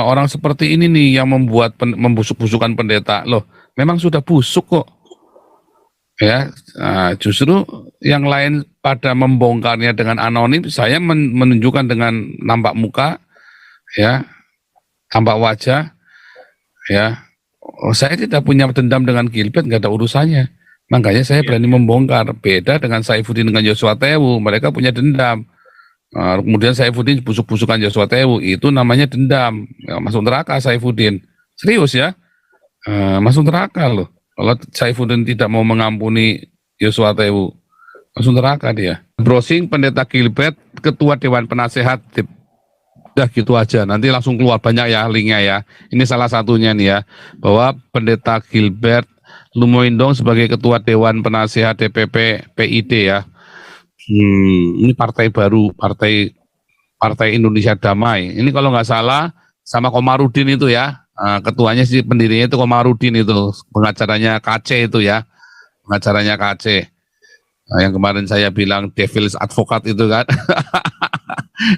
Orang seperti ini nih yang membuat membusuk-busukan pendeta. Loh, memang sudah busuk kok. Ya, justru yang lain pada membongkarnya dengan anonim, saya menunjukkan dengan nampak muka, ya, tampak wajah, ya. Saya tidak punya dendam dengan Gilbert, nggak ada urusannya. Makanya saya berani membongkar. Beda dengan Saifuddin dengan Joshua Tewu, mereka punya dendam. Kemudian Saifuddin busuk-busukan Joshua Tewu, itu namanya dendam. Ya, masuk neraka Saifuddin. Serius ya, masuk neraka loh. Kalau Saifuddin tidak mau mengampuni Joshua Tewu, masuk neraka dia. Browsing Pendeta Gilbert, Ketua Dewan Penasehat. Udah gitu aja, nanti langsung keluar banyak ya linknya ya. Ini salah satunya nih ya, bahwa Pendeta Gilbert Lumoindong sebagai Ketua Dewan Penasehat DPP PID ya. Ini partai baru, Partai Indonesia Damai. Ini kalau nggak salah sama Komarudin itu ya. Ketuanya sih, pendirinya itu Komarudin itu, pengacaranya KC itu ya, pengacaranya KC. Yang kemarin saya bilang Devil's Advocate itu kan.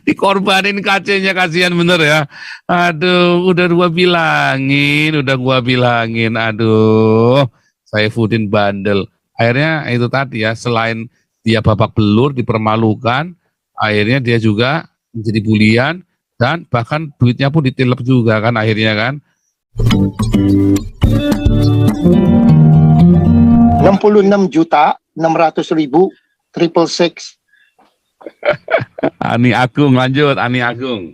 Dikorbanin KC-nya, kasihan bener ya. Aduh, udah gua bilangin, aduh, Saifuddin bandel. Akhirnya itu tadi ya, selain dia babak belur, dipermalukan, akhirnya dia juga menjadi bulian, dan bahkan duitnya pun ditilep juga kan akhirnya kan. 66.600.666. Ani Agung, lanjut Ani Agung.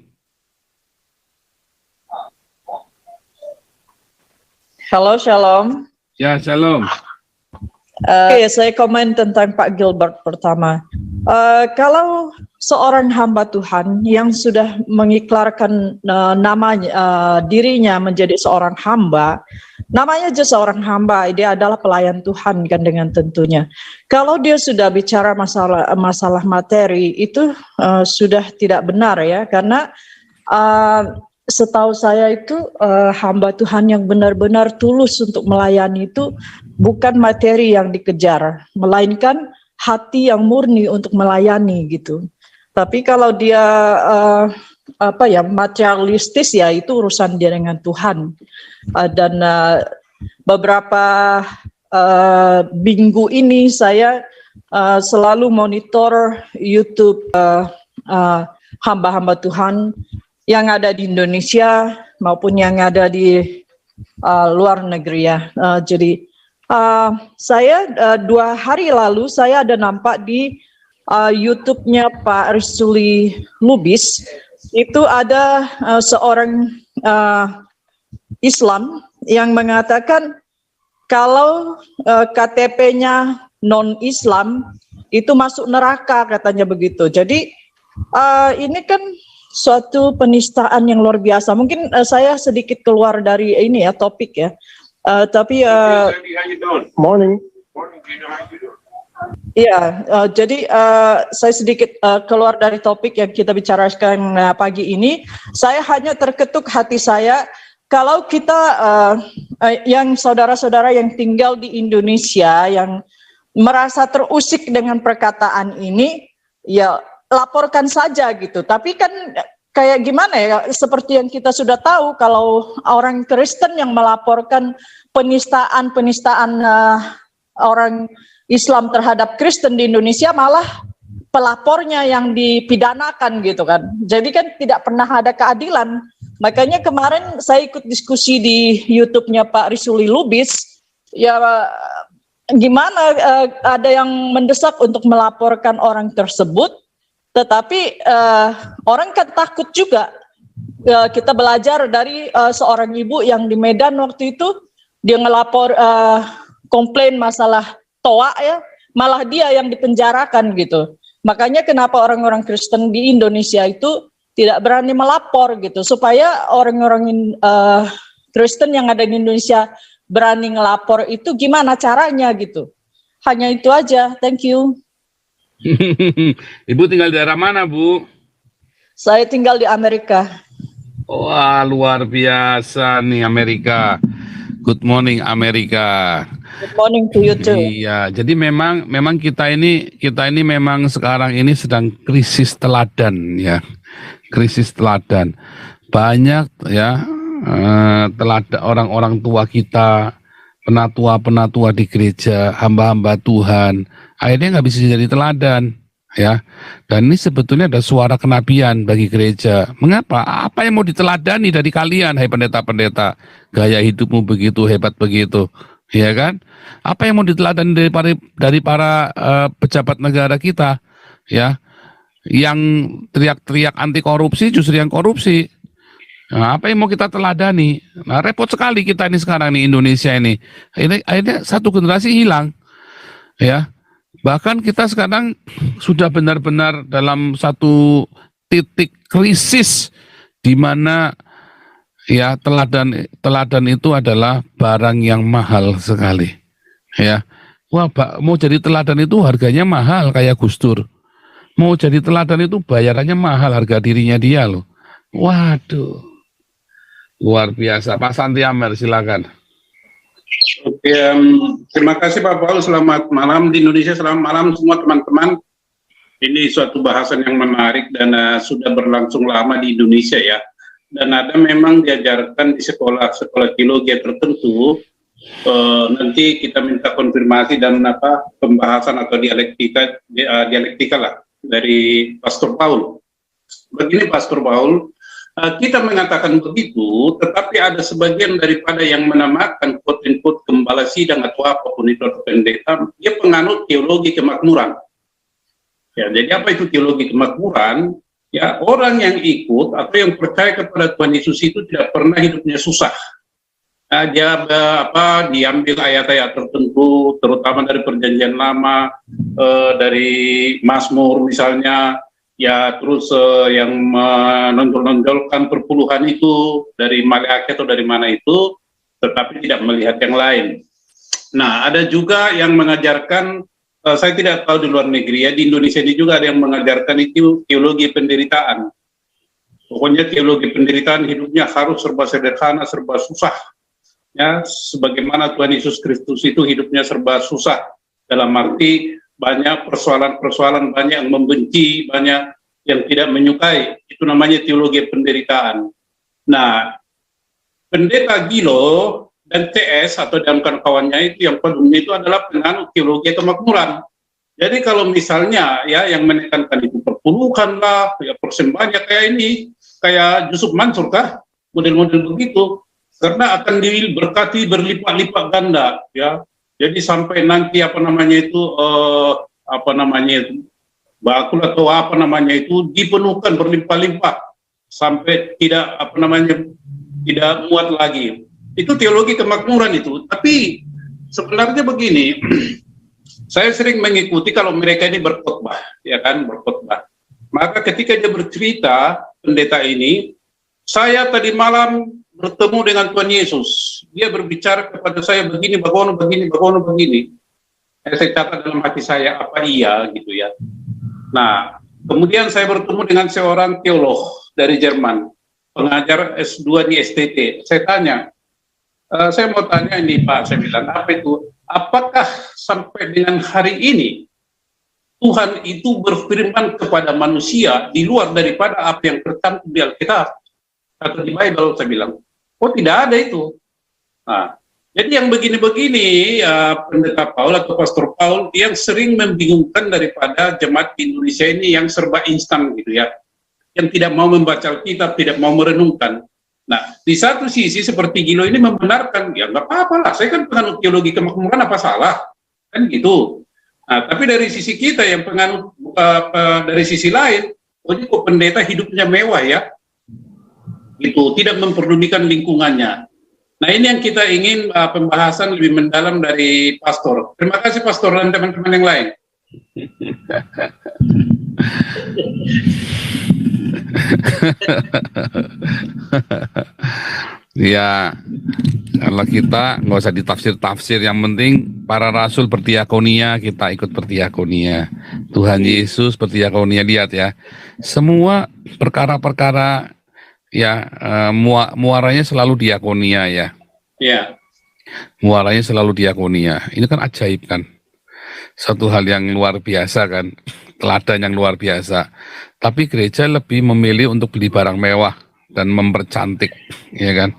Halo, shalom. Ya, shalom. Saya komen tentang Pak Gilbert pertama. Kalau seorang hamba Tuhan yang sudah mengiklarkan dirinya menjadi seorang hamba, namanya aja seorang hamba, dia adalah pelayan Tuhan kan dengan tentunya. Kalau dia sudah bicara masalah materi, itu sudah tidak benar ya, karena setahu saya itu hamba Tuhan yang benar-benar tulus untuk melayani itu bukan materi yang dikejar, melainkan hati yang murni untuk melayani gitu. Tapi kalau dia materialistis, ya itu urusan dia dengan Tuhan. Dan beberapa minggu ini saya selalu monitor YouTube hamba-hamba Tuhan yang ada di Indonesia maupun yang ada di luar negeri ya. Jadi saya 2 hari lalu saya ada nampak di YouTube-nya Pak Risuli Lubis, itu ada seorang Islam yang mengatakan kalau KTP-nya non-Islam itu masuk neraka, katanya begitu. Jadi ini kan suatu penistaan yang luar biasa. Mungkin saya sedikit keluar dari ini ya, topik ya. Tapi Morning. iya, jadi saya sedikit keluar dari topik yang kita bicarakan pagi ini. Saya hanya terketuk hati saya kalau kita yang saudara-saudara yang tinggal di Indonesia yang merasa terusik dengan perkataan ini, ya laporkan saja gitu. Tapi kan kayak gimana ya, seperti yang kita sudah tahu, kalau orang Kristen yang melaporkan penistaan orang Islam terhadap Kristen di Indonesia, malah pelapornya yang dipidanakan gitu kan. Jadi kan tidak pernah ada keadilan. Makanya kemarin saya ikut diskusi di YouTube-nya Pak Risuli Lubis, ya gimana ada yang mendesak untuk melaporkan orang tersebut, tetapi orang kan takut juga. Kita belajar dari seorang ibu yang di Medan waktu itu, dia ngelapor komplain masalah toa ya, malah dia yang dipenjarakan gitu. Makanya kenapa orang-orang Kristen di Indonesia itu tidak berani melapor gitu, supaya orang-orang Kristen yang ada di Indonesia berani ngelapor itu gimana caranya gitu. Hanya itu aja, thank you. Ibu tinggal di daerah mana, Bu? Saya tinggal di Amerika. Wah, luar biasa nih Amerika. Good morning Amerika. Good morning to you too. Iya, jadi memang kita ini memang sekarang ini sedang krisis teladan ya. krisis teladan. Banyak ya teladan orang-orang tua kita, penatua-penatua di gereja, hamba-hamba Tuhan, akhirnya nggak bisa jadi teladan. Ya, dan ini sebetulnya ada suara kenabian bagi gereja. Mengapa? Apa yang mau diteladani dari kalian, hai pendeta-pendeta? Gaya hidupmu begitu hebat begitu, ya kan? Apa yang mau diteladani dari para pejabat negara kita, ya? Yang teriak-teriak anti korupsi justru yang korupsi. Nah, apa yang mau kita teladani? Nah, repot sekali kita ini sekarang nih Indonesia ini. Akhirnya satu generasi hilang, ya. Bahkan kita sekarang sudah benar-benar dalam satu titik krisis di mana ya teladan itu adalah barang yang mahal sekali. Ya. Wah, mau jadi teladan itu harganya mahal kayak Gus Dur. Mau jadi teladan itu bayarannya mahal, harga dirinya dia loh. Waduh. Luar biasa. Pak Santi Amer, silakan. Oke, terima kasih Pak Paul. Selamat malam di Indonesia. Selamat malam semua teman-teman. Ini suatu bahasan yang menarik dan sudah berlangsung lama di Indonesia ya. Dan ada memang diajarkan di sekolah teologi tertentu. Nanti kita minta konfirmasi dan pembahasan atau dialektika lah dari Pastor Paul. Begini Pastor Paul. Kita mengatakan begitu, tetapi ada sebagian daripada yang menamakan quote-unquote gembala sidang atau apapun itu atau pendeta, dia penganut teologi kemakmuran. Ya, jadi apa itu teologi kemakmuran? Ya, orang yang ikut atau yang percaya kepada Tuhan Yesus itu tidak pernah hidupnya susah. Nah, dia diambil ayat-ayat tertentu, terutama dari Perjanjian Lama, dari Mazmur misalnya. Ya, terus yang menonjol-nonjolkan perpuluhan itu dari Maleakhi atau dari mana itu, tetapi tidak melihat yang lain. Nah, ada juga yang mengajarkan, saya tidak tahu di luar negeri ya, di Indonesia ini juga ada yang mengajarkan itu teologi penderitaan. Pokoknya teologi penderitaan hidupnya harus serba sederhana, serba susah. Ya, sebagaimana Tuhan Yesus Kristus itu hidupnya serba susah, dalam arti banyak persoalan-persoalan, banyak yang membenci, banyak yang tidak menyukai. Itu namanya teologi penderitaan. Nah, pendeta Gilo dan TS atau dan kawan-kawannya itu yang peduli itu adalah penganut teologi kemakmuran. Jadi kalau misalnya ya yang menekankan itu perpuluhan lah, ya persembahannya kayak ini, kayak Yusuf Mansur kah, model-model begitu, karena akan diberkati berlipat-lipat ganda, ya. Jadi sampai nanti bakul atau itu dipenuhkan berlimpah-limpah sampai tidak tidak muat lagi. Itu teologi kemakmuran itu. Tapi sebenarnya begini, saya sering mengikuti kalau mereka ini berkhotbah, ya kan, berkhotbah. Maka ketika dia bercerita pendeta ini, saya tadi malam bertemu dengan Tuhan Yesus. Dia berbicara kepada saya begini, begini. Saya catat dalam hati saya, apa iya gitu ya. Nah, kemudian saya bertemu dengan seorang teolog dari Jerman, pengajar S2 di STT. Saya tanya, saya mau tanya ini Pak, saya bilang, apa itu? Apakah sampai dengan hari ini Tuhan itu berfirman kepada manusia di luar daripada apa yang tercantum di Alkitab atau di Bible? Saya bilang, oh tidak ada itu. Nah, jadi yang begini-begini pendeta Paul atau Pastor Paul yang sering membingungkan daripada jemaat di Indonesia ini yang serba instan gitu ya, yang tidak mau membaca Alkitab, tidak mau merenungkan. Nah, di satu sisi seperti Gilo ini membenarkan, ya nggak apa-apa lah, saya kan penganut teologi kemakmuran, apa salah, kan gitu. Nah, tapi dari sisi kita yang penganut dari sisi lain, oh ini kok pendeta hidupnya mewah ya, gitu, tidak memperdulikan lingkungannya. Nah, ini yang kita ingin pembahasan lebih mendalam dari Pastor. Terima kasih Pastor dan teman-teman yang lain. Ya, kalau kita nggak usah ditafsir-tafsir, yang penting para rasul berdiakonia, kita ikut berdiakonia. Tuhan Yesus berdiakonia, lihat ya. Semua perkara-perkara ya muaranya selalu diakonia ya. Ya. Muaranya selalu diakonia. Ini kan ajaib kan. Satu hal yang luar biasa kan. Teladan yang luar biasa. Tapi gereja lebih memilih untuk beli barang mewah dan mempercantik, ya kan,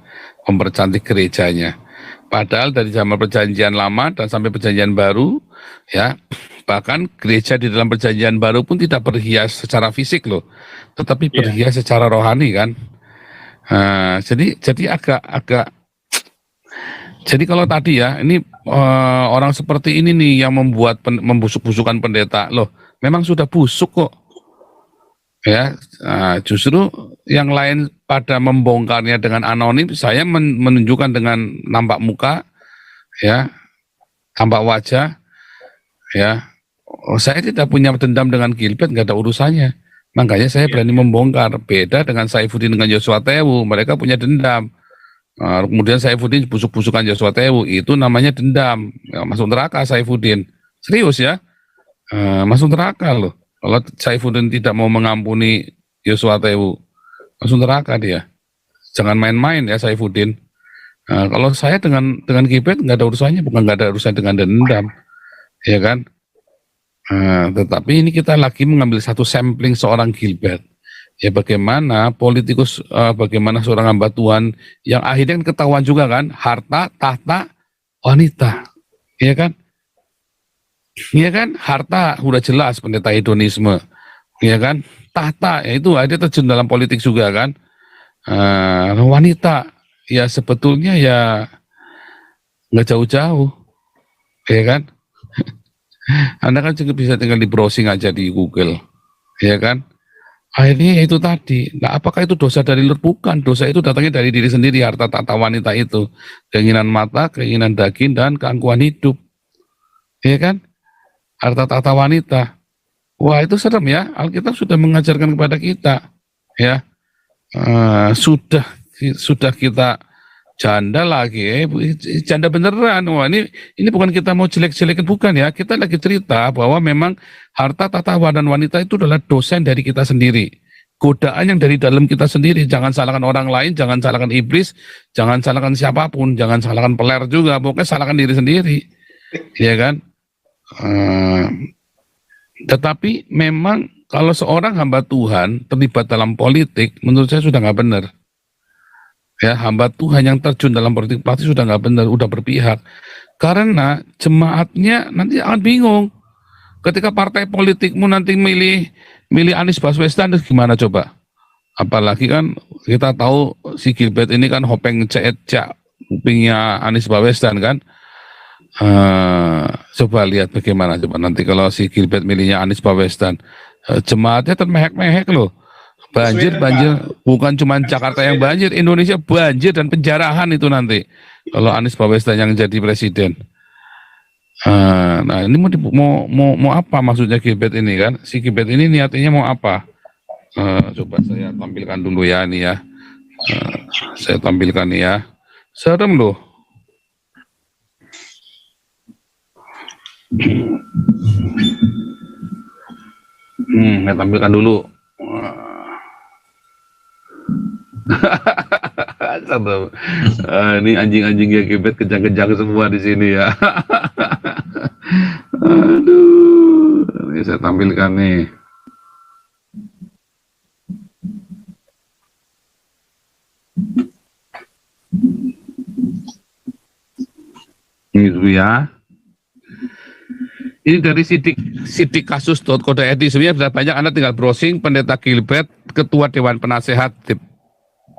mempercantik gerejanya. Padahal dari zaman perjanjian lama dan sampai perjanjian baru, ya, bahkan gereja di dalam perjanjian baru pun tidak berhias secara fisik loh, tetapi Iya. berhias secara rohani kan. Jadi jadi kalau tadi ya, ini orang seperti ini nih yang membuat membusuk-busukan pendeta loh. Memang sudah busuk kok. Ya, justru yang lain pada membongkarnya dengan anonim, saya menunjukkan dengan nampak muka, ya, tampak wajah, ya. Saya tidak punya dendam dengan Gilbert, nggak ada urusannya. Makanya saya berani membongkar. Beda dengan Saifuddin dengan Joshua Tewu, mereka punya dendam. Kemudian Saifuddin busuk-busukan Joshua Tewu, itu namanya dendam. Ya, masuk neraka Saifuddin. Serius ya, masuk neraka loh. Kalau Saifuddin tidak mau mengampuni Joshua Tewu, masuk neraka dia. Jangan main-main ya Saifuddin. Kalau saya dengan Gilbert nggak ada urusannya, bukan nggak ada urusan dengan dendam, ya kan? Tetapi ini kita lagi mengambil satu sampling seorang Gilbert. Ya bagaimana politikus, bagaimana seorang hamba Tuhan yang akhirnya kan ketahuan juga kan, harta, tahta, wanita, ya kan? Iya kan, harta udah jelas pendeta hedonisme, ya kan, tahta ya itu ada terjun dalam politik juga kan. Wanita ya sebetulnya ya nggak jauh-jauh, ya kan. Anda kan juga bisa tinggal di browsing aja di Google, ya kan. Akhirnya ya itu tadi. Nah, apakah itu dosa dari luar? Bukan, dosa itu datangnya dari diri sendiri, harta tahta wanita itu, keinginan mata, keinginan daging dan keangkuhan hidup, ya kan. Harta tahta wanita. Wah itu serem ya. Alkitab sudah mengajarkan kepada kita, ya. Sudah kita janda lagi, janda beneran. Wah ini bukan kita mau jelek-jelekin, bukan ya. Kita lagi cerita bahwa memang harta tahta dan wanita itu adalah dosa dari kita sendiri. Godaan yang dari dalam kita sendiri. Jangan salahkan orang lain, jangan salahkan iblis, jangan salahkan siapapun, jangan salahkan peler juga. Pokoknya salahkan diri sendiri, ya kan. Tetapi memang kalau seorang hamba Tuhan terlibat dalam politik, menurut saya sudah nggak benar. Ya, hamba Tuhan yang terjun dalam politik pasti sudah nggak benar, udah berpihak. Karena jemaatnya nanti akan bingung. Ketika partai politikmu nanti milih Anies Baswedan, gimana coba? Apalagi kan kita tahu si Gilbert ini kan hopeng cek kupingnya Anies Baswedan kan. Coba lihat bagaimana coba nanti kalau si Gilbert milihnya Anies Baswedan, jemaatnya termehek-mehek loh. Banjir, bukan cuma Jakarta yang banjir, Indonesia banjir dan penjarahan itu nanti kalau Anies Baswedan yang jadi presiden. Nah ini mau apa maksudnya Gilbert ini kan? Si Gilbert ini niatnya mau apa? Coba saya tampilkan dulu ya ini ya. Saya tampilkan ya. Serem loh. Saya tampilkan dulu. Ini anjing-anjing ya Gilbert kejang-kejang semua di sini ya. Aduh, ini saya tampilkan nih. Gitu ya. Ini dari sidik kasus.co.id. Sebenarnya sudah banyak, Anda tinggal browsing pendeta Gilbert, ketua Dewan Penasehat.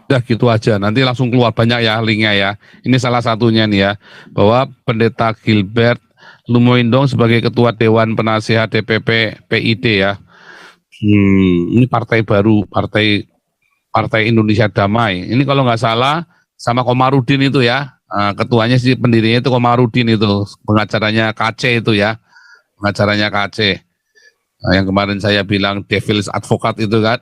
Udah gitu aja, nanti langsung keluar banyak ya linknya ya. Ini salah satunya nih ya, bahwa pendeta Gilbert Lumoindong sebagai ketua Dewan Penasehat DPP PID ya. Ini partai baru, partai Indonesia Damai. Ini kalau nggak salah sama Komarudin itu ya. Ketuanya sih, pendirinya itu Komarudin itu, pengacaranya KC itu ya. Pengacaranya KC, yang kemarin saya bilang devil's advocate itu kan.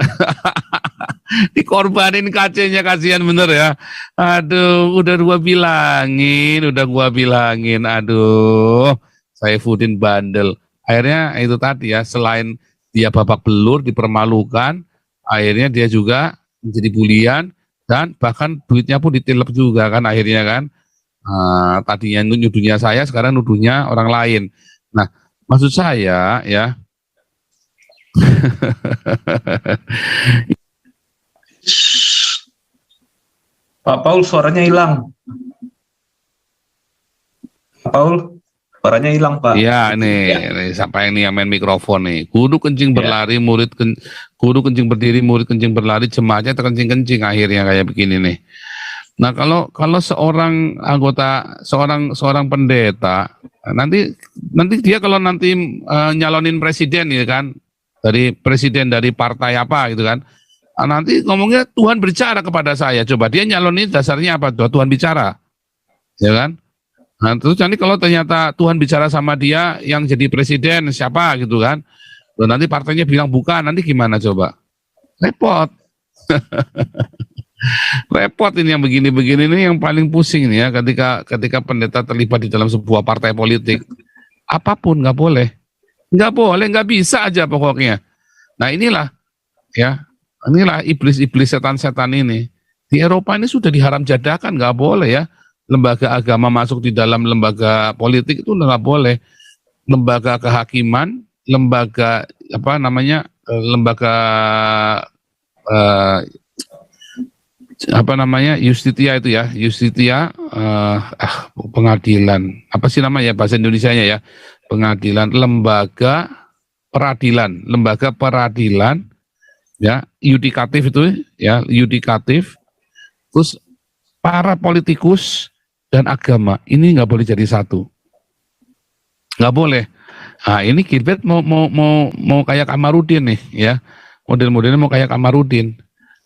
Dikorbanin KC-nya, kasihan bener ya. Aduh, udah gua bilangin, aduh, Saifuddin bandel. Akhirnya itu tadi ya, selain dia babak belur, dipermalukan, akhirnya dia juga menjadi bulian, dan bahkan duitnya pun ditilep juga kan akhirnya kan. Tadinya nuduhnya saya, sekarang nuduhnya orang lain. Nah, maksud saya ya, Pak Paul, suaranya hilang. Pak Paul, suaranya hilang, Pak. Iya, Ya. ini siapa yang nih yang main mikrofon nih? Kudu kencing berlari, kudu kencing berdiri, murid kencing berlari, jemaahnya terkencing-kencing akhirnya kayak begini nih. Nah, kalau seorang anggota, seorang pendeta, nanti dia kalau nanti nyalonin presiden ya kan, dari presiden dari partai apa gitu kan, nanti ngomongnya Tuhan berbicara kepada saya. Coba dia nyalonin dasarnya apa? Tuhan bicara, ya kan? Nah, terus nanti kalau ternyata Tuhan bicara sama dia yang jadi presiden siapa gitu kan, dan nanti partainya bilang bukan, nanti gimana coba? Repot. Repot ini yang begini-begini ini yang paling pusing nih ya, ketika pendeta terlibat di dalam sebuah partai politik. Apapun nggak boleh, nggak bisa aja pokoknya. Nah inilah iblis setan-setan ini. Di Eropa ini sudah diharam jadakan, nggak boleh ya. Lembaga agama masuk di dalam lembaga politik itu nggak boleh. Lembaga kehakiman, lembaga Justitia itu ya, pengadilan, apa sih namanya bahasa Indonesianya ya, pengadilan, lembaga peradilan ya, yudikatif itu ya, yudikatif, terus para politikus dan agama ini nggak boleh jadi satu, nggak boleh. Nah ini Gilbert mau kayak Kamarudin nih ya, model-modelnya mau kayak Kamarudin.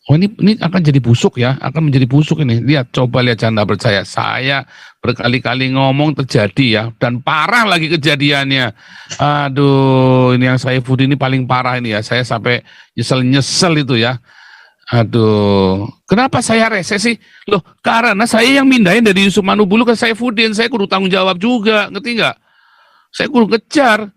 Oh ini akan jadi busuk ya, akan menjadi busuk ini. Coba lihat, jangan percaya. Saya berkali-kali ngomong terjadi ya, dan parah lagi kejadiannya. Aduh, ini yang Saifuddin ini paling parah ini ya. Saya sampai nyesel itu ya. Aduh, kenapa saya rese sih? Loh, karena saya yang mindahin dari Yusuf Manubulu ke Saifuddin. Saya kudu tanggung jawab juga, ngerti nggak? Saya kudu kejar.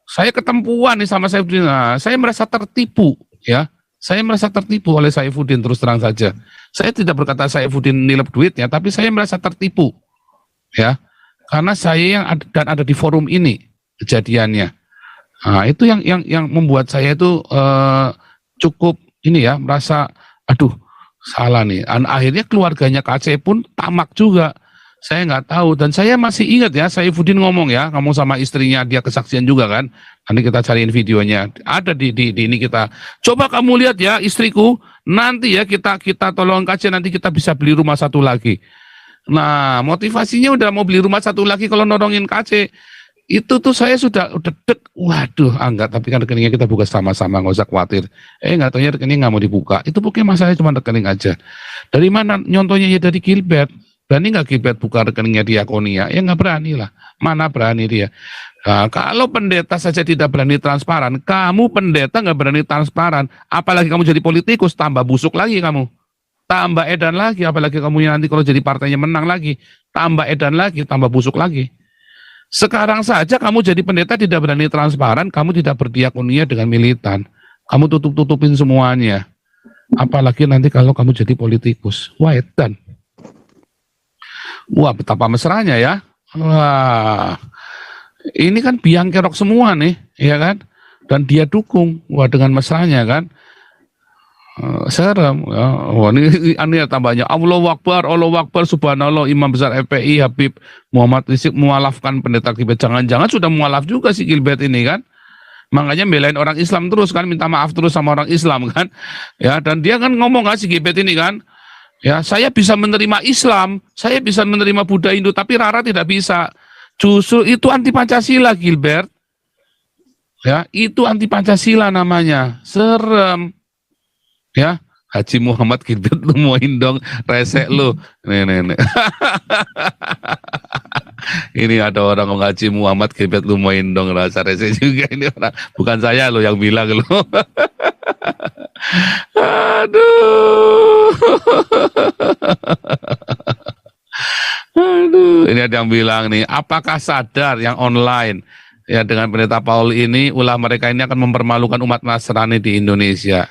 Saya ketempuan nih sama Saifuddin. Nah, saya merasa tertipu ya. Saya merasa tertipu oleh Saifuddin, terus terang saja. Saya tidak berkata Saifuddin nilep duitnya, tapi saya merasa tertipu, ya, karena saya yang ada di forum ini kejadiannya. Nah, itu yang membuat saya itu cukup ini ya, merasa, aduh, salah nih. Dan akhirnya keluarganya KC pun tamak juga. Saya nggak tahu, dan saya masih ingat ya, Saifuddin ngomong sama istrinya, dia kesaksian juga kan. Nanti kita cariin videonya, ada di ini kita. Coba kamu lihat ya istriku, nanti ya kita tolong KC, nanti kita bisa beli rumah satu lagi. Nah motivasinya udah mau beli rumah satu lagi kalau nolongin KC. Itu tuh saya sudah dek, waduh enggak, tapi kan rekeningnya kita buka sama-sama, nggak usah khawatir. Nggak taunya rekening nggak mau dibuka. Itu pokoknya masalahnya cuma rekening aja. Dari mana nyontohnya ya, dari Gilbert. Berani nggak Gilbert buka rekeningnya Diakonia? Ya nggak berani lah. Mana berani dia? Nah, kalau pendeta saja tidak berani transparan, kamu pendeta nggak berani transparan, apalagi kamu jadi politikus, tambah busuk lagi kamu. Tambah edan lagi, apalagi kamu nanti kalau jadi partainya menang lagi, tambah edan lagi, tambah busuk lagi. Sekarang saja kamu jadi pendeta tidak berani transparan, kamu tidak berdiakonia dengan militan. Kamu tutup-tutupin semuanya. Apalagi nanti kalau kamu jadi politikus. Wah, edan. Wah, betapa mesranya ya. Wah, ini kan biang kerok semua nih, ya kan? Dan dia dukung, wah dengan mesranya kan? Serem. Ya. Wah, ini tambahnya. Allahu Akbar, subhanallah, Imam Besar FPI Habib Muhammad Rizik mualafkan pendeta Gilbert. Jangan-jangan sudah mualaf juga si Gilbert ini kan? Makanya belain orang Islam terus kan, minta maaf terus sama orang Islam kan? Ya, dan dia kan ngomong kan si Gilbert ini kan? Ya, saya bisa menerima Islam, saya bisa menerima Buddha Hindu, tapi Rara tidak bisa. Justru itu anti Pancasila, Gilbert. Ya, itu anti Pancasila namanya. Serem. Ya, Haji Muhammad Gilbert lu mauin dong, resek lu. Nih. Ini ada orang ngomong Haji Muhammad Gilbert lu mauin dong, rasa resek juga ini orang. Bukan saya lo yang bilang lu. Aduh. Aduh, ini ada yang bilang nih, apakah sadar yang online ya dengan pendeta Paul ini, ulah mereka ini akan mempermalukan umat Nasrani di Indonesia.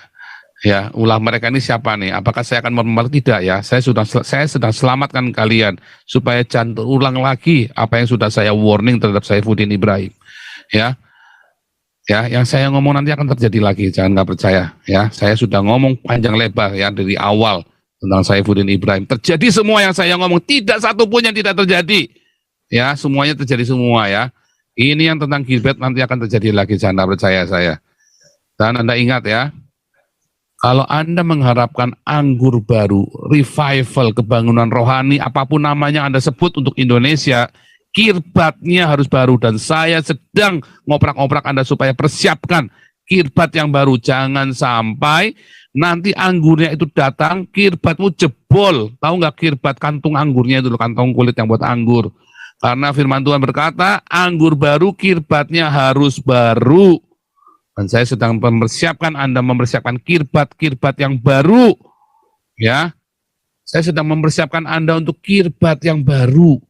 Ya, ulah mereka ini siapa nih? Apakah saya akan mempermalukan? Tidak ya. Saya sedang selamatkan kalian supaya jangan terulang lagi apa yang sudah saya warning terhadap Saifuddin Ibrahim. Ya. Ya, yang saya ngomong nanti akan terjadi lagi, jangan nggak percaya. Ya, saya sudah ngomong panjang lebar ya dari awal tentang Saifuddin Ibrahim. Terjadi semua yang saya ngomong, tidak satu pun yang tidak terjadi. Ya, semuanya terjadi semua ya. Ini yang tentang Gilbert nanti akan terjadi lagi, jangan nggak percaya saya. Dan Anda ingat ya, kalau Anda mengharapkan anggur baru, revival, kebangunan rohani, apapun namanya Anda sebut untuk Indonesia, kirbatnya harus baru. Dan saya sedang ngoprak-ngoprak Anda supaya persiapkan kirbat yang baru. Jangan sampai nanti anggurnya itu datang, kirbatmu jebol. Tahu nggak kirbat kantung anggurnya itu, kantong kulit yang buat anggur. Karena firman Tuhan berkata, anggur baru kirbatnya harus baru. Dan saya sedang mempersiapkan Anda mempersiapkan kirbat-kirbat yang baru. Ya, saya sedang mempersiapkan Anda untuk kirbat yang baru.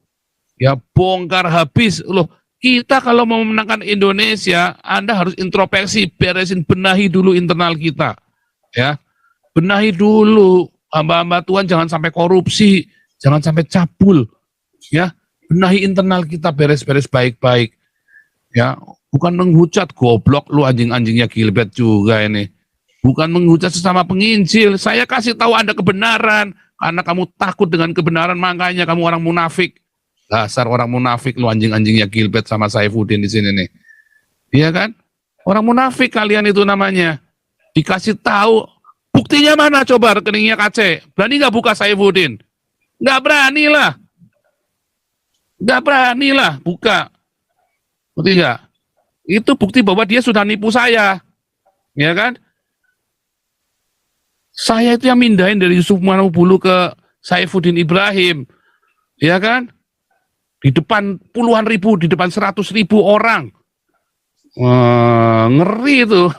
Ya, bongkar habis. Loh, kita kalau mau memenangkan Indonesia, Anda harus introspeksi, beresin, benahi dulu internal kita. Ya, benahi dulu. Hamba-hamba Tuhan jangan sampai korupsi, jangan sampai cabul. Ya, benahi internal kita, beres-beres baik-baik. Ya, bukan menghujat, goblok lu anjing-anjingnya Gilbert juga ini. Bukan menghujat sesama penginjil. Saya kasih tahu Anda kebenaran. Karena kamu takut dengan kebenaran, makanya kamu orang munafik. Dasar orang munafik lu anjing-anjingnya Gilbert sama Saifuddin di sini nih. Iya kan? Orang munafik kalian itu namanya. Dikasih tahu, buktinya mana coba rekeningnya KC? Berani nggak buka Saifuddin? Nggak berani lah. Nggak berani lah buka. Bukti nggak? Itu bukti bahwa dia sudah nipu saya. Ya kan? Saya itu yang mindahin dari Yusuf Manubulu ke Saifuddin Ibrahim. Ya kan? Di depan puluhan ribu, di depan 100.000 orang. Ngeri itu.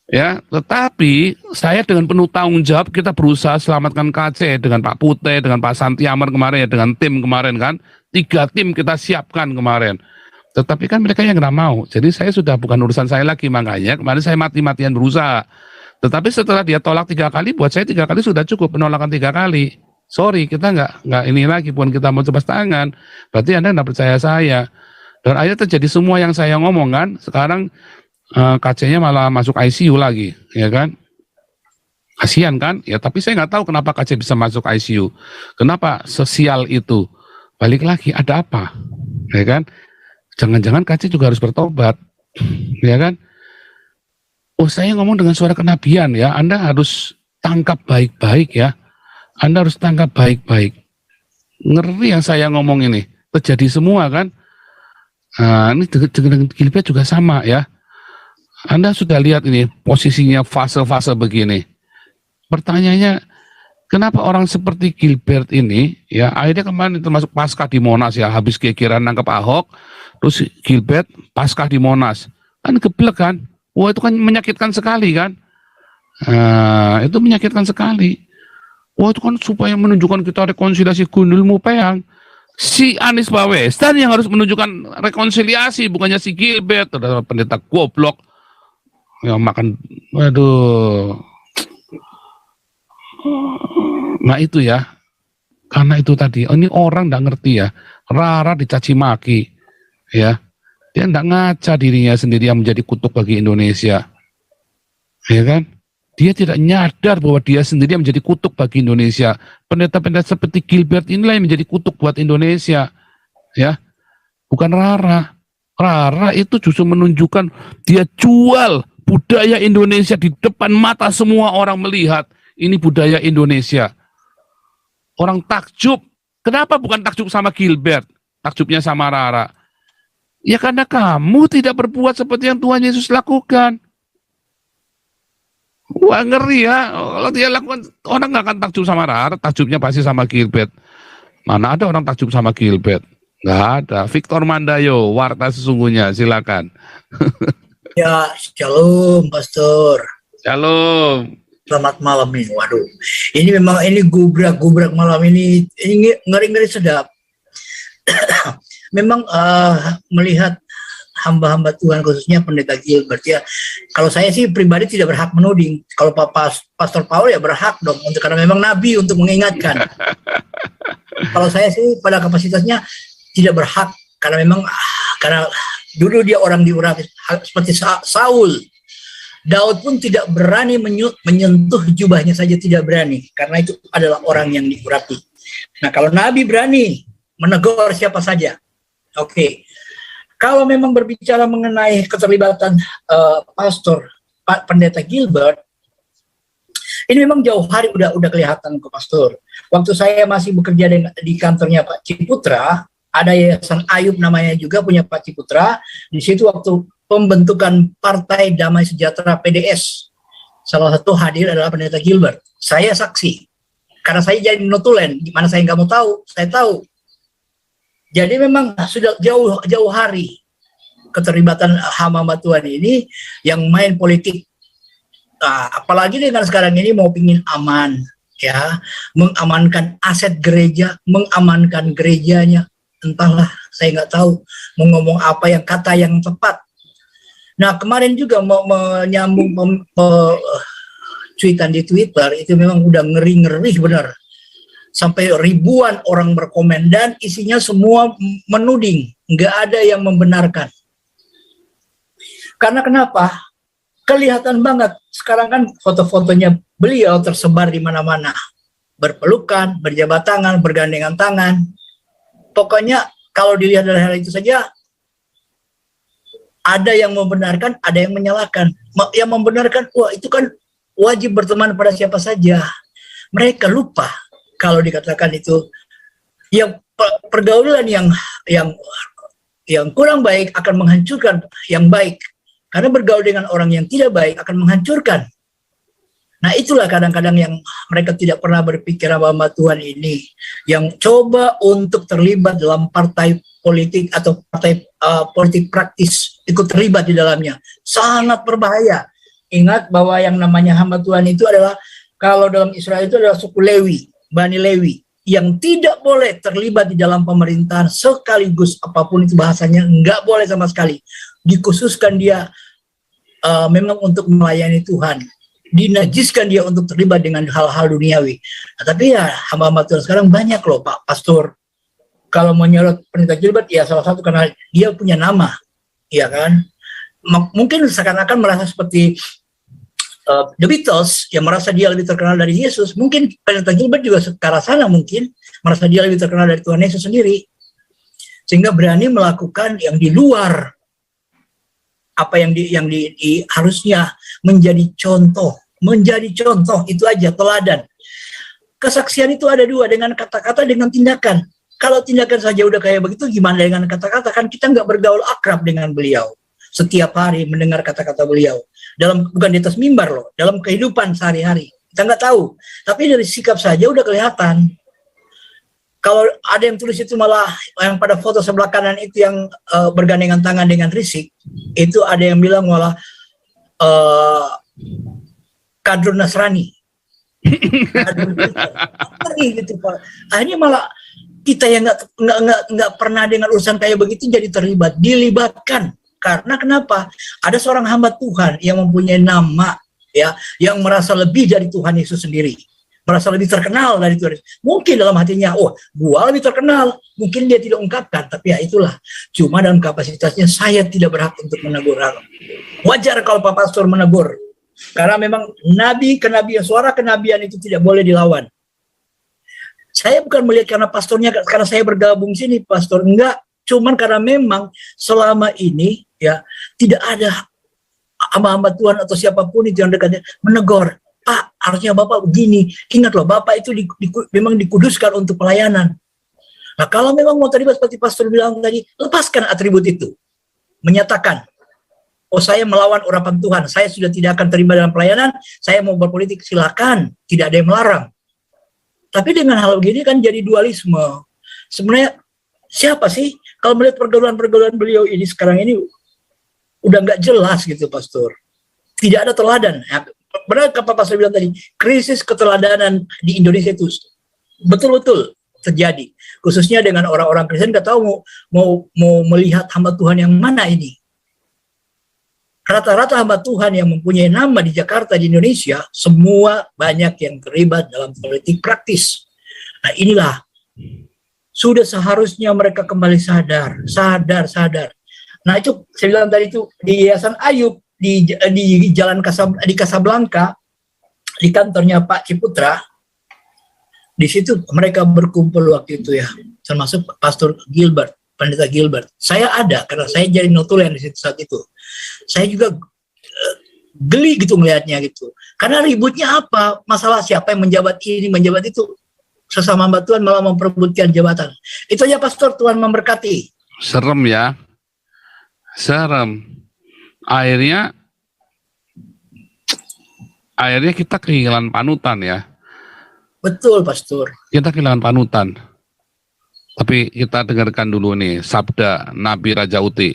Ya, tetapi saya dengan penuh tanggung jawab kita berusaha selamatkan KC dengan Pak Pute, dengan Pak Santiamer kemarin ya, dengan tim kemarin kan. 3 tim kita siapkan kemarin. Tetapi kan mereka yang nggak mau. Jadi saya sudah bukan urusan saya lagi, makanya kemarin saya mati-matian berusaha. Tetapi setelah dia tolak 3 kali, buat saya 3 kali sudah cukup, penolakan 3 kali. Sorry, kita nggak ini lagi, pun kita mau coba tangan. Berarti Anda nggak percaya saya. Dan akhirnya terjadi semua yang saya ngomong kan. Sekarang KC-nya malah masuk ICU lagi, ya kan? Kasihan kan? Ya, tapi saya nggak tahu kenapa KC bisa masuk ICU. Kenapa sesial itu? Balik lagi, ada apa? Ya kan? Jangan-jangan KC juga harus bertobat, ya kan? Oh, saya ngomong dengan suara kenabian ya. Anda harus tangkap baik-baik ya. Anda harus tangkap baik-baik. Ngeri yang saya ngomong ini. Terjadi semua kan. Ini dengan Gilbert juga sama ya. Anda sudah lihat ini posisinya fase-fase begini. Pertanyaannya, kenapa orang seperti Gilbert ini, ya akhirnya kemarin termasuk pasca di Monas ya, habis gegeran nangkep Ahok, terus Gilbert pasca di Monas. Kan geblek kan. Wah, itu kan menyakitkan sekali kan. Itu menyakitkan sekali. Wah, itu kan supaya menunjukkan kita rekonsiliasi Gundul Mupeang. Si Anies Baswedan yang harus menunjukkan rekonsiliasi, bukannya si Gilbert, ada pendeta goblok yang makan, waduh. Nah itu ya, karena itu tadi, ini orang nggak ngerti ya, Rara dicaci maki, ya, dia nggak ngaca dirinya sendiri yang menjadi kutuk bagi Indonesia, ya kan? Dia tidak nyadar bahwa dia sendiri yang menjadi kutuk bagi Indonesia. Pendeta-pendeta seperti Gilbert inilah yang menjadi kutuk buat Indonesia. Ya, bukan Rara. Rara itu justru menunjukkan dia jual budaya Indonesia di depan mata semua orang melihat. Ini budaya Indonesia. Orang takjub. Kenapa bukan takjub sama Gilbert? Takjubnya sama Rara. Ya karena kamu tidak berbuat seperti yang Tuhan Yesus lakukan. Wah, ngeri ya, kalau dia lakukan, orang nggak akan takjub sama Rara, takjubnya pasti sama Gilbert. Mana ada orang takjub sama Gilbert? Nggak ada. Victor Mandayo, warta sesungguhnya, silakan. Ya, shalom Pastor. Shalom. Selamat malam nih, waduh. Ini memang ini gubrak malam ini ngeri-ngeri sedap. Memang melihat hamba-hamba Tuhan khususnya pendeta Gilbert ya. Kalau saya sih pribadi tidak berhak menuding. Kalau Pastor Paul ya berhak dong, karena memang nabi untuk mengingatkan. Kalau saya sih pada kapasitasnya tidak berhak karena memang karena Dulu dia orang diurapi seperti Saul. Daud pun tidak berani menyentuh jubahnya saja, tidak berani, karena itu adalah orang yang diurapi. Nah, kalau Nabi berani menegur siapa saja. Oke. Kalau memang berbicara mengenai keterlibatan pastor Pendeta Gilbert, ini memang jauh hari udah kelihatan ke pastor. Waktu saya masih bekerja di kantornya Pak Ciputra, ada Yayasan Ayub namanya juga, punya Pak Ciputra. Di situ waktu pembentukan Partai Damai Sejahtera PDS, salah satu hadir adalah Pendeta Gilbert. Saya saksi, karena saya jadi notulen. Gimana saya nggak mau tahu? Saya tahu. Jadi memang sudah jauh hari keterlibatan hamba Tuhan ini yang main politik. Apalagi dengan sekarang ini mau pingin aman, ya, mengamankan aset gereja, mengamankan gerejanya, entahlah, saya nggak tahu mau ngomong apa yang kata yang tepat. Nah, kemarin juga mau menyambung cuitan di Twitter itu memang udah ngeri benar, sampai ribuan orang berkomen dan isinya semua menuding, nggak ada yang membenarkan. Karena kenapa? Kelihatan banget sekarang kan foto-fotonya beliau tersebar di mana-mana, berpelukan, berjabat tangan, bergandengan tangan. Pokoknya kalau dilihat dari hal itu saja, ada yang membenarkan, ada yang menyalahkan. Yang membenarkan, wah itu kan wajib berteman pada siapa saja. Mereka lupa kalau dikatakan itu yang pergaulan yang kurang baik akan menghancurkan yang baik. Karena bergaul dengan orang yang tidak baik akan menghancurkan. Nah, itulah kadang-kadang yang mereka tidak pernah berpikir hamba Tuhan ini, yang coba untuk terlibat dalam partai politik atau partai politik praktis, ikut terlibat di dalamnya. Sangat berbahaya. Ingat bahwa yang namanya hamba Tuhan itu adalah, kalau dalam Israel itu adalah suku Lewi, Bani Lewi, yang tidak boleh terlibat di dalam pemerintahan sekaligus apapun itu bahasanya, nggak boleh sama sekali. Dikhususkan dia memang untuk melayani Tuhan, dinajiskan dia untuk terlibat dengan hal-hal duniawi. Nah, tapi ya hamba-hamba Tuhan sekarang banyak loh Pak Pastor. Kalau menyorot Pendeta Gilbert, ya salah satu karena dia punya nama, ya kan. Mungkin seakan-akan merasa seperti The Beatles yang merasa dia lebih terkenal dari Yesus. Mungkin Pendeta Gilbert juga ke arah sana, mungkin merasa dia lebih terkenal dari Tuhan Yesus sendiri, sehingga berani melakukan yang di luar apa yang harusnya menjadi contoh itu aja, teladan. Kesaksian itu ada dua, dengan kata-kata, dengan tindakan. Kalau tindakan saja udah kayak begitu, gimana dengan kata-kata? Kan kita nggak bergaul akrab dengan beliau setiap hari mendengar kata-kata beliau, bukan di atas mimbar loh, dalam kehidupan sehari-hari kita nggak tahu, tapi dari sikap saja udah kelihatan. Kalau ada yang tulis itu malah yang pada foto sebelah kanan itu yang bergandengan tangan dengan Rizik, itu ada yang bilang malah kader Nasrani. Gitu, Pak. Akhirnya malah kita yang nggak pernah dengan urusan kayak begitu jadi dilibatkan. Karena kenapa? Ada seorang hamba Tuhan yang mempunyai nama, ya, yang merasa lebih dari Tuhan Yesus sendiri. Merasa lebih terkenal dari Tuhan. Mungkin dalam hatinya, oh, gua lebih terkenal. Mungkin dia tidak ungkapkan, tapi ya itulah. Cuma dalam kapasitasnya saya tidak berhak untuk menegur. Wajar kalau Pak Pastor menegur. Karena memang suara kenabian itu tidak boleh dilawan. Saya bukan melihat karena pastornya, karena saya bergabung sini, Pastor. Enggak. Cuman karena memang selama ini, ya, tidak ada hamba-hamba Tuhan atau siapapun itu yang dekatnya menegur. Pak, harusnya Bapak begini. Ingat loh, Bapak itu memang dikuduskan untuk pelayanan. Nah, kalau memang mau terlibat seperti Pastor bilang tadi, lepaskan atribut itu. Menyatakan, oh saya melawan urapan Tuhan, saya sudah tidak akan terlibat dalam pelayanan, saya mau berpolitik, silakan, tidak ada yang melarang. Tapi dengan hal begini kan jadi dualisme. Sebenarnya siapa sih? Kalau melihat pergaulan-pergaulan beliau ini sekarang ini, udah nggak jelas gitu, Pastor. Tidak ada teladan. Benar kata Pastor bilang tadi, krisis keteladanan di Indonesia itu betul-betul terjadi, khususnya dengan orang-orang Kristen nggak tahu mau melihat hamba Tuhan yang mana ini. Rata-rata hamba Tuhan yang mempunyai nama di Jakarta, di Indonesia, semua banyak yang terlibat dalam politik praktis. Nah, inilah sudah seharusnya mereka kembali sadar. Nah itu saya bilang tadi itu di Yayasan Ayub di Jalan di Casablanca, di kantornya Pak Ciputra. Di situ mereka berkumpul waktu itu ya, termasuk Pastor Gilbert, Pendeta Gilbert. Saya ada karena saya jadi notulen di situ saat itu. Saya juga geli gitu melihatnya gitu. Karena ributnya apa? Masalah siapa yang menjabat ini, menjabat itu. Sesama hamba Tuhan malah memperebutkan jabatan. Itu aja Pastor, Tuhan memberkati. Serem ya. Serem. Akhirnya kita kehilangan panutan ya. Betul, Pastor. Kita kehilangan panutan. Tapi kita dengarkan dulu nih sabda Nabi Raja Uti.